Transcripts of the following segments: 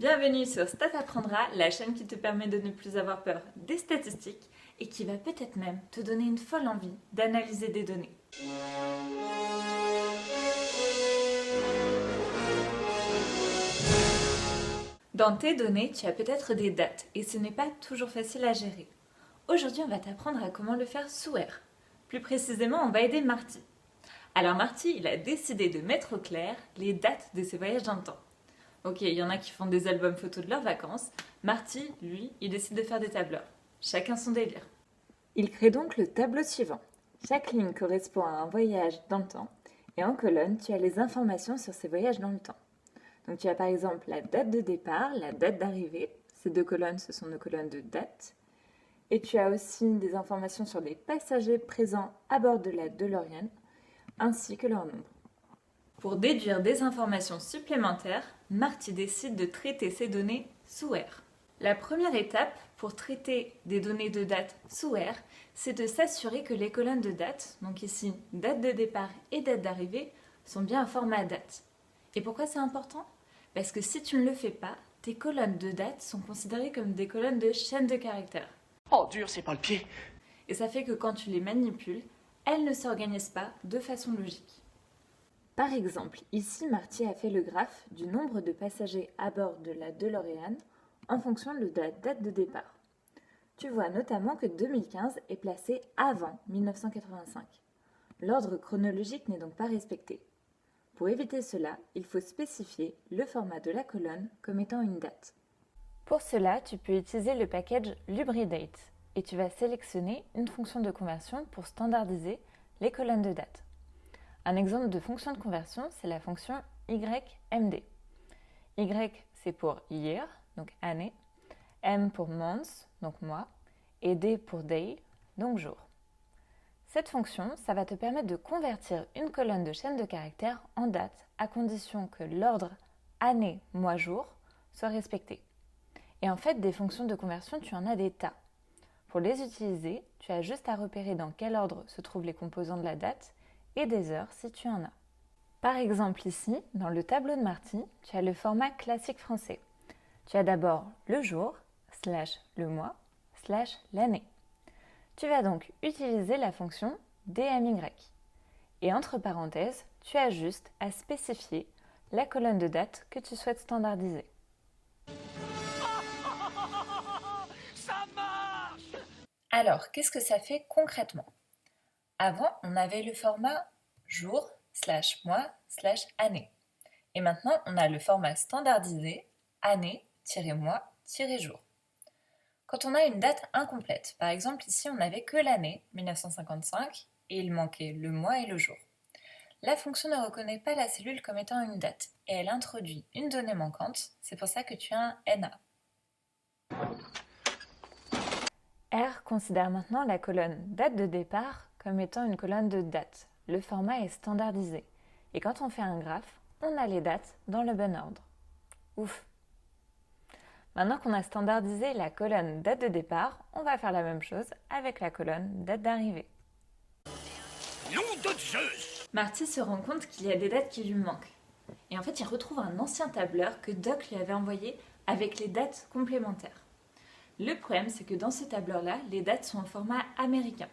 Bienvenue sur Stat Apprendra, la chaîne qui te permet de ne plus avoir peur des statistiques et qui va peut-être même te donner une folle envie d'analyser des données. Dans tes données, tu as peut-être des dates et ce n'est pas toujours facile à gérer. Aujourd'hui, on va t'apprendre à comment le faire sous R. Plus précisément, on va aider Marty. Alors Marty, il a décidé de mettre au clair les dates de ses voyages dans le temps. Ok, il y en a qui font des albums photos de leurs vacances. Marty, lui, il décide de faire des tableurs. Chacun son délire. Il crée donc le tableau suivant. Chaque ligne correspond à un voyage dans le temps. Et en colonne, tu as les informations sur ces voyages dans le temps. Donc tu as par exemple la date de départ, la date d'arrivée. Ces deux colonnes, ce sont nos colonnes de date. Et tu as aussi des informations sur les passagers présents à bord de la DeLorean, ainsi que leur nombre. Pour déduire des informations supplémentaires, Marty décide de traiter ces données sous R. La première étape pour traiter des données de date sous R, c'est de s'assurer que les colonnes de date, donc ici date de départ et date d'arrivée, sont bien en format date. Et pourquoi c'est important? Parce que si tu ne le fais pas, tes colonnes de date sont considérées comme des colonnes de chaîne de caractères. Oh, dur, c'est pas le pied. Et ça fait que quand tu les manipules, elles ne s'organisent pas de façon logique. Par exemple, ici Marty a fait le graphe du nombre de passagers à bord de la DeLorean en fonction de la date de départ. Tu vois notamment que 2015 est placé avant 1985. L'ordre chronologique n'est donc pas respecté. Pour éviter cela, il faut spécifier le format de la colonne comme étant une date. Pour cela, tu peux utiliser le package Lubridate et tu vas sélectionner une fonction de conversion pour standardiser les colonnes de date. Un exemple de fonction de conversion, c'est la fonction YMD. Y, c'est pour year, donc année, M pour month, donc mois, et D pour day, donc jour. Cette fonction, ça va te permettre de convertir une colonne de chaîne de caractères en date à condition que l'ordre année, mois, jour soit respecté. Et en fait, des fonctions de conversion, tu en as des tas. Pour les utiliser, tu as juste à repérer dans quel ordre se trouvent les composants de la date et des heures si tu en as. Par exemple ici, dans le tableau de Marty, tu as le format classique français. Tu as d'abord le jour, / le mois, / l'année. Tu vas donc utiliser la fonction DMY. Et entre parenthèses, tu as juste à spécifier la colonne de date que tu souhaites standardiser. Ça marche! Alors, qu'est-ce que ça fait concrètement? Avant, on avait le format jour, / mois, / année. Et maintenant, on a le format standardisé année, mois, jour. Quand on a une date incomplète, par exemple ici on n'avait que l'année 1955 et il manquait le mois et le jour. La fonction ne reconnaît pas la cellule comme étant une date et elle introduit une donnée manquante, c'est pour ça que tu as un NA. R considère maintenant la colonne date de départ comme étant une colonne de date. Le format est standardisé et quand on fait un graphe, on a les dates dans le bon ordre. Ouf! Maintenant qu'on a standardisé la colonne date de départ, on va faire la même chose avec la colonne date d'arrivée. Nom de Zeus! Marty se rend compte qu'il y a des dates qui lui manquent. Et en fait, il retrouve un ancien tableur que Doc lui avait envoyé avec les dates complémentaires. Le problème, c'est que dans ce tableur-là, les dates sont en format américain.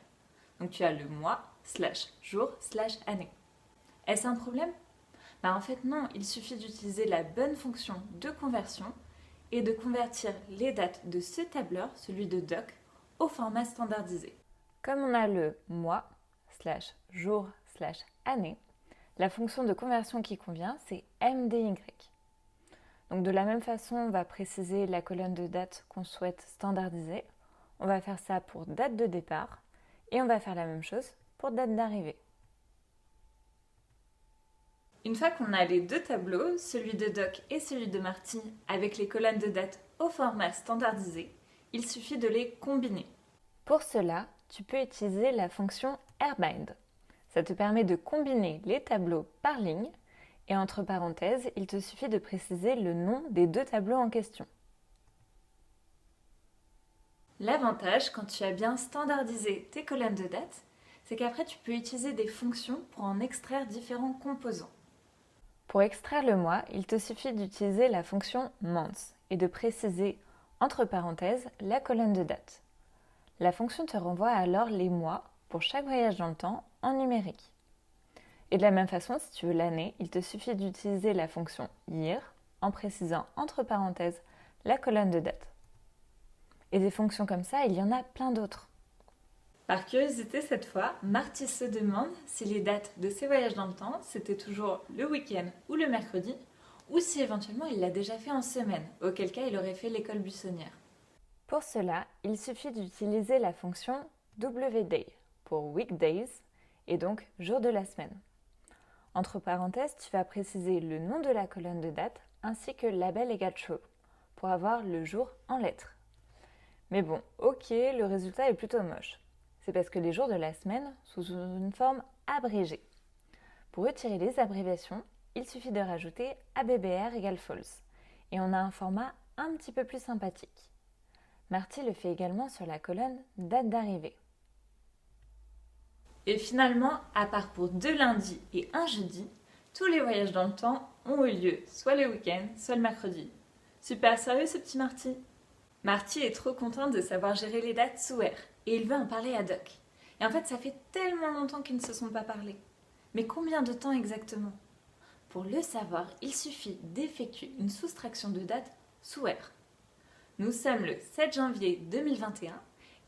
Donc tu as le mois, / jour, / année. Est-ce un problème? En fait non, il suffit d'utiliser la bonne fonction de conversion et de convertir les dates de ce tableur, celui de Doc, au format standardisé. Comme on a le mois, / jour, / année, la fonction de conversion qui convient, c'est MDY. Donc de la même façon, on va préciser la colonne de date qu'on souhaite standardiser. On va faire ça pour date de départ et on va faire la même chose pour date d'arrivée. Une fois qu'on a les deux tableaux, celui de Doc et celui de Marty, avec les colonnes de date au format standardisé, il suffit de les combiner. Pour cela, tu peux utiliser la fonction RBind. Ça te permet de combiner les tableaux par ligne et entre parenthèses, il te suffit de préciser le nom des deux tableaux en question. L'avantage, quand tu as bien standardisé tes colonnes de date, c'est qu'après tu peux utiliser des fonctions pour en extraire différents composants. Pour extraire le mois, il te suffit d'utiliser la fonction months et de préciser entre parenthèses la colonne de date. La fonction te renvoie alors les mois pour chaque voyage dans le temps en numérique. Et de la même façon, si tu veux l'année, il te suffit d'utiliser la fonction year en précisant entre parenthèses la colonne de date. Et des fonctions comme ça, il y en a plein d'autres. Par curiosité cette fois, Marty se demande si les dates de ses voyages dans le temps, c'était toujours le week-end ou le mercredi, ou si éventuellement il l'a déjà fait en semaine, auquel cas il aurait fait l'école buissonnière. Pour cela, il suffit d'utiliser la fonction wday pour weekdays et donc jour de la semaine. Entre parenthèses, tu vas préciser le nom de la colonne de date ainsi que label égale true pour avoir le jour en lettres. Mais bon, ok, le résultat est plutôt moche. C'est parce que les jours de la semaine sont sous une forme abrégée. Pour retirer les abréviations, il suffit de rajouter ABBR égale false. Et on a un format un petit peu plus sympathique. Marty le fait également sur la colonne date d'arrivée. Et finalement, à part pour 2 lundis et un jeudi, tous les voyages dans le temps ont eu lieu soit le week-end, soit le mercredi. Super sérieux ce petit Marty. Marty est trop content de savoir gérer les dates sous R et il veut en parler à Doc. Et en fait, ça fait tellement longtemps qu'ils ne se sont pas parlé. Mais combien de temps exactement? Pour le savoir, il suffit d'effectuer une soustraction de dates sous R. Nous sommes le 7 janvier 2021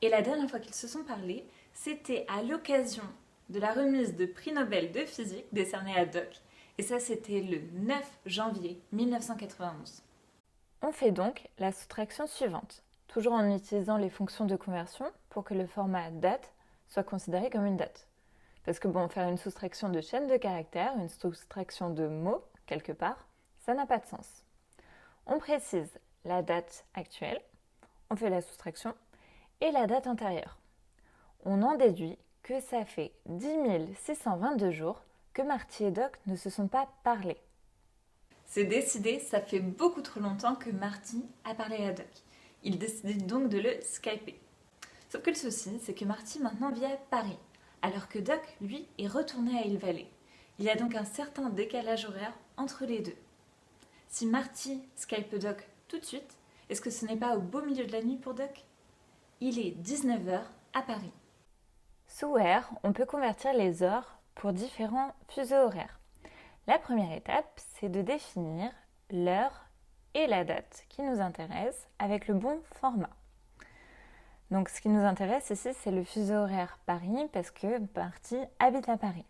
et la dernière fois qu'ils se sont parlé, c'était à l'occasion de la remise de prix Nobel de physique décerné à Doc. Et ça, c'était le 9 janvier 1991. On fait donc la soustraction suivante, toujours en utilisant les fonctions de conversion pour que le format date soit considéré comme une date. Parce que bon, faire une soustraction de chaîne de caractères, une soustraction de mots, quelque part, ça n'a pas de sens. On précise la date actuelle, on fait la soustraction, et la date antérieure. On en déduit que ça fait 10 622 jours que Marty et Doc ne se sont pas parlé. C'est décidé, ça fait beaucoup trop longtemps que Marty a parlé à Doc. Il décide donc de le skyper. Sauf que le souci, c'est que Marty maintenant vit à Paris, alors que Doc, lui, est retourné à Hill Valley. Il y a donc un certain décalage horaire entre les deux. Si Marty skype Doc tout de suite, est-ce que ce n'est pas au beau milieu de la nuit pour Doc? Il est 19h à Paris. Sous R, on peut convertir les heures pour différents fuseaux horaires. La première étape, c'est de définir l'heure et la date qui nous intéressent avec le bon format. Donc ce qui nous intéresse ici, c'est le fuseau horaire Paris parce que Marty habite à Paris.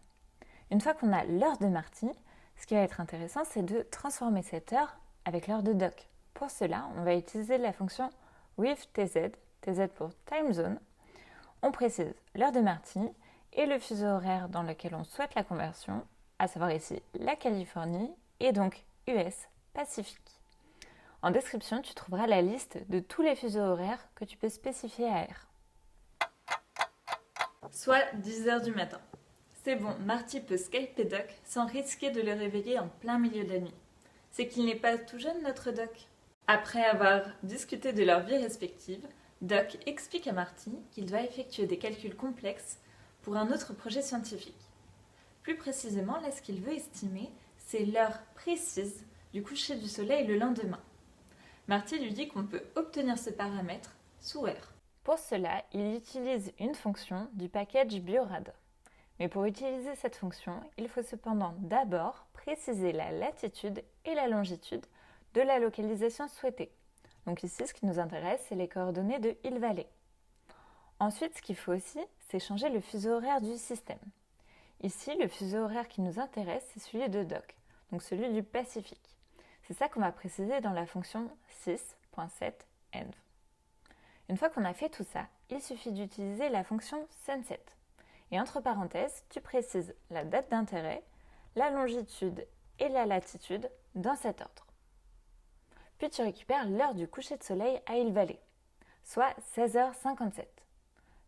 Une fois qu'on a l'heure de Marty, ce qui va être intéressant, c'est de transformer cette heure avec l'heure de Doc. Pour cela, on va utiliser la fonction with TZ, TZ pour time zone. On précise l'heure de Marty et le fuseau horaire dans lequel on souhaite la conversion, à savoir ici la Californie et donc US Pacifique. En description, tu trouveras la liste de tous les fuseaux horaires que tu peux spécifier à R. Soit 10h du matin. C'est bon, Marty peut skyper Doc sans risquer de le réveiller en plein milieu de la nuit. C'est qu'il n'est pas tout jeune, notre Doc. Après avoir discuté de leur vie respective, Doc explique à Marty qu'il doit effectuer des calculs complexes pour un autre projet scientifique. Plus précisément, là, ce qu'il veut estimer, c'est l'heure précise du coucher du soleil le lendemain. Marty lui dit qu'on peut obtenir ce paramètre sous R. Pour cela, il utilise une fonction du package Biorad. Mais pour utiliser cette fonction, il faut cependant d'abord préciser la latitude et la longitude de la localisation souhaitée. Donc ici, ce qui nous intéresse, c'est les coordonnées de Hill Valley. Ensuite, ce qu'il faut aussi, c'est changer le fuseau horaire du système. Ici, le fuseau horaire qui nous intéresse, c'est celui de Doc, donc celui du Pacifique. C'est ça qu'on va préciser dans la fonction 6.setEnv. Une fois qu'on a fait tout ça, il suffit d'utiliser la fonction sunset. Et entre parenthèses, tu précises la date d'intérêt, la longitude et la latitude dans cet ordre. Puis tu récupères l'heure du coucher de soleil à Hill Valley, soit 16h57.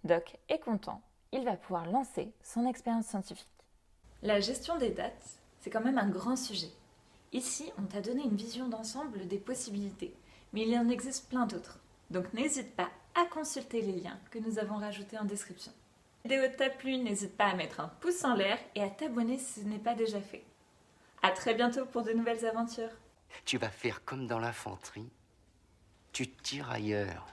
Doc est content, il va pouvoir lancer son expérience scientifique. La gestion des dates, c'est quand même un grand sujet. Ici, on t'a donné une vision d'ensemble des possibilités, mais il y en existe plein d'autres. Donc n'hésite pas à consulter les liens que nous avons rajoutés en description. Si la vidéo t'a plu, n'hésite pas à mettre un pouce en l'air et à t'abonner si ce n'est pas déjà fait. À très bientôt pour de nouvelles aventures. Tu vas faire comme dans l'infanterie. Tu tires ailleurs.